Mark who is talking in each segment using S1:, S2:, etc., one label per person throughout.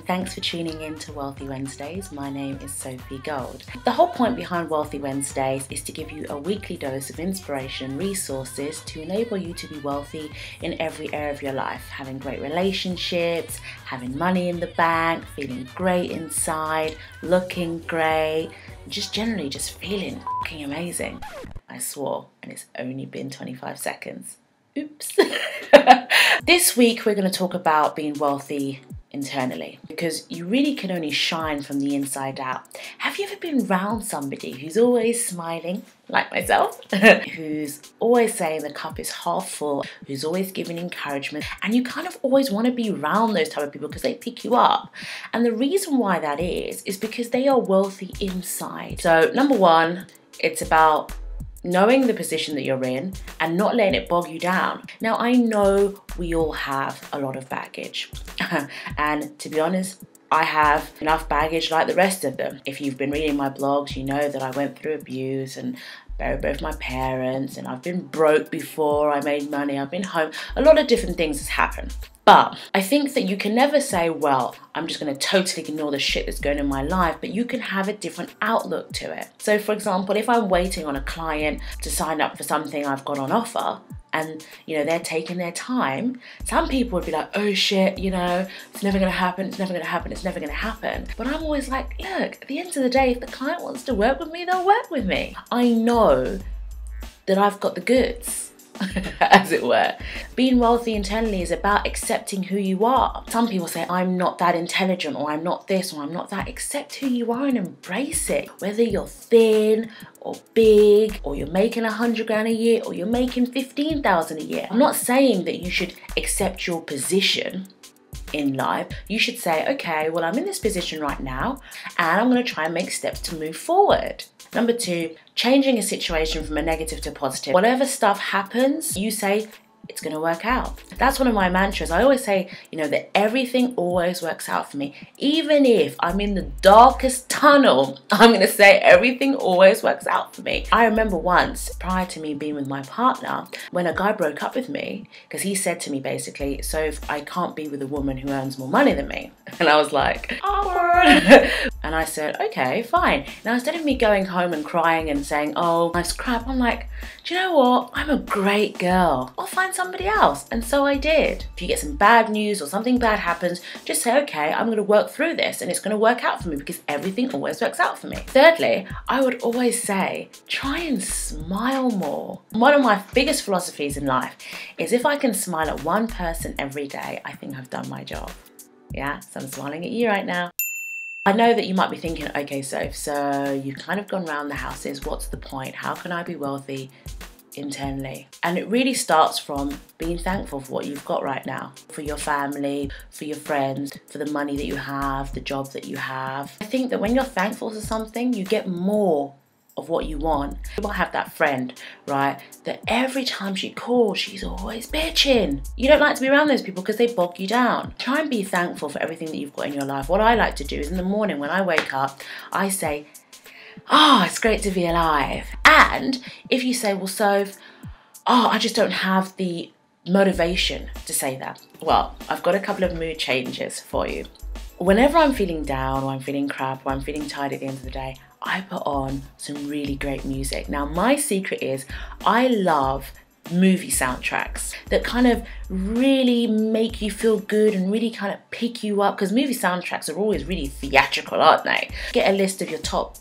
S1: Thanks for tuning in to Wealthy Wednesdays. My name is Sophie Gold. The whole point behind Wealthy Wednesdays is to give you a weekly dose of inspiration, resources to enable you to be wealthy in every area of your life. Having great relationships, having money in the bank, feeling great inside, looking great, just generally just feeling fucking amazing. I swore, and it's only been 25 seconds. Oops. This week we're going to talk about being wealthy internally, because you really can only shine from the inside out. Have you ever been around somebody who's always smiling, like myself, who's always saying the cup is half full, who's always giving encouragement, and you kind of always want to be around those type of people because they pick you up? And the reason why that is because they are wealthy inside. So number one, it's about knowing the position that you're in and not letting it bog you down. Now, I know we all have a lot of baggage. And to be honest, I have enough baggage like the rest of them. If you've been reading my blogs, you know that I went through abuse and buried both my parents, and I've been broke before I made money, I've been home. A lot of different things has happened. But I think that you can never say, well, I'm just going to totally ignore the shit that's going on in my life, but you can have a different outlook to it. So for example, if I'm waiting on a client to sign up for something I've got on offer, and they're taking their time, some people would be like, oh shit, it's never gonna happen, it's never gonna happen, it's never gonna happen. But I'm always like, look, at the end of the day, if the client wants to work with me, they'll work with me. I know that I've got the goods, as it were. Being wealthy internally is about accepting who you are. Some people say, I'm not that intelligent, or I'm not this, or I'm not that. Accept who you are and embrace it. Whether you're thin or big, or you're making 100 grand a year, or you're making 15,000 a year. I'm not saying that you should accept your position in life. You should say, okay, well, I'm in this position right now, and I'm going to try and make steps to move forward. Number two, changing a situation from a negative to a positive. Whatever stuff happens, you say, it's going to work out. That's one of my mantras. I always say, that everything always works out for me. Even if I'm in the darkest tunnel, I'm going to say everything always works out for me. I remember once, prior to me being with my partner, when a guy broke up with me, because he said to me basically, so if I can't be with a woman who earns more money than me. And I was like, awkward. And I said, okay, fine. Now, instead of me going home and crying and saying, oh, life's crap, I'm like, do you know what? I'm a great girl. I'll find somebody else. And so I did. If you get some bad news or something bad happens, just say, okay, I'm going to work through this and it's going to work out for me, because everything always works out for me. Thirdly, I would always say, try and smile more. One of my biggest philosophies in life is if I can smile at one person every day, I think I've done my job. Yeah, so I'm smiling at you right now. I know that you might be thinking, okay, so you've kind of gone around the houses. What's the point? How can I be wealthy internally? And it really starts from being thankful for what you've got right now, for your family, for your friends, for the money that you have, the job that you have. I think that when you're thankful for something, you get more of what you want. You might have that friend, right, that every time she calls, she's always bitching. You don't like to be around those people because they bog you down. Try and be thankful for everything that you've got in your life. What I like to do is in the morning when I wake up, I say, oh, it's great to be alive. And if you say, well, Soph, oh, I just don't have the motivation to say that. Well, I've got a couple of mood changes for you. Whenever I'm feeling down, or I'm feeling crap, or I'm feeling tired at the end of the day, I put on some really great music. Now, my secret is I love movie soundtracks that kind of really make you feel good and really kind of pick you up, because movie soundtracks are always really theatrical, aren't they? Get a list of your top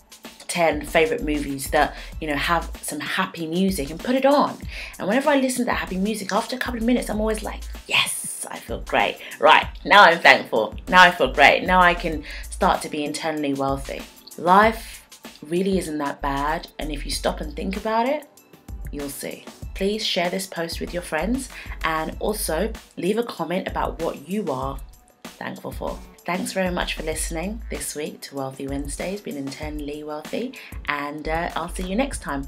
S1: 10 favorite movies that have some happy music and put it on. And whenever I listen to that happy music, after a couple of minutes, I'm always like, yes, I feel great. Right, now I'm thankful. Now I feel great. Now I can start to be internally wealthy. Life really isn't that bad, and if you stop and think about it, you'll see. Please share this post with your friends, and also leave a comment about what you are thankful for. Thanks very much for listening this week to Wealthy Wednesdays, being internally wealthy, and I'll see you next time.